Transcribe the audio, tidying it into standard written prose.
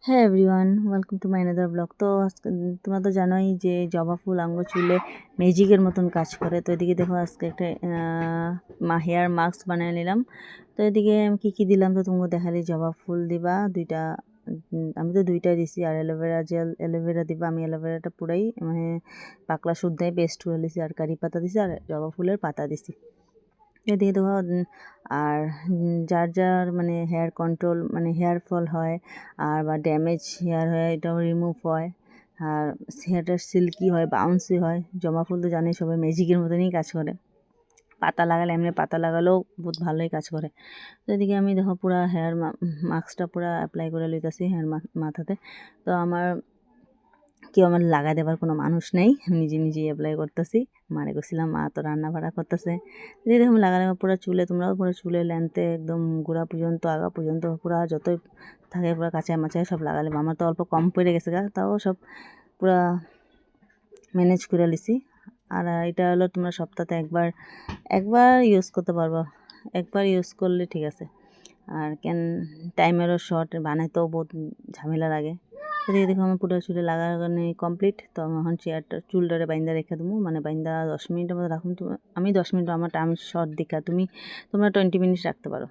হ্যাঁ everyone, welcome to my another blog. তো আজকে তোমরা তো জানোই যে জবা ফুল আঙ্গ চুলে ম্যাজিকের মতন কাজ করে। তো এদিকে দেখো আজকে একটা হেয়ার মাস্ক বানিয়ে নিলাম। তো এদিকে আমি কী দিলাম তো তোমাকে দেখালি। জবা ফুল দিবা দুইটা, আমি তো দুইটাই দিছি। আর অ্যালোভেরা জেল, অ্যালোভেরা দিবা। আমি অ্যালোভেরাটা পুরাই মানে পাকলা শুদ্ধই পেস্ট করে দিছি। আর কারি পাতা দিছি, আর জবা ফুলের পাতা দিছি। এদিকে দেখো আর যার যার মানে হেয়ার কন্ট্রোল মানে হেয়ার ফল হয় আর বা ড্যামেজ হেয়ার হয়, এটাও রিমুভ হয়। আর হেয়ারটা সিল্কি হয়, বাউন্সি হয়। জবা ফুল তো জানি সবাই ম্যাজিকের মতনই কাজ করে। পাতা লাগালে এমনি পাতা লাগালেও বহুত ভালোই কাজ করে। তো এদিকে আমি দেখো পুরা হেয়ার মাস্কটা পুরা অ্যাপ্লাই করে লইতেছি হেয়ার মাথাতে। তো আমার লাগাই দেবার কোনো মানুষ নেই, নিজে নিজেই অ্যাপ্লাই করতেছি। মারে গেছিলাম, মা তো রান্না বাড়া করতেছে। যদি দেখুন লাগালে পুরো চুলে, তোমরাও পুরো চুলে লেন্থে একদম গোড়া পর্যন্ত আগা পর্যন্ত পুরা যতই থাকে পুরো কাঁচায় মাচায় সব লাগালে। আমার তো অল্প কম পড়ে গেছে গা, তাও সব পুরা ম্যানেজ করে লিছি। আর এটা হলো তোমরা সপ্তাহে একবার ইউজ করতে পারবো। একবার ইউজ করলে ঠিক আছে। আর টাইমেরও শর্ট, বানাইতেও বহুত ঝামেলা লাগে। এদিকে দেখো আমার পুরো চুলে লাগানো কমপ্লিট। তো আমি এখন চুলটারে বাইন্দা রেখে দেবো, মানে বাইন্দা 10 মিনিটের মতো রাখুন। আমি 10 মিনিট, আমার টাইম শর্ট দেখা, তোমরা 20 মিনিট রাখতে পারো।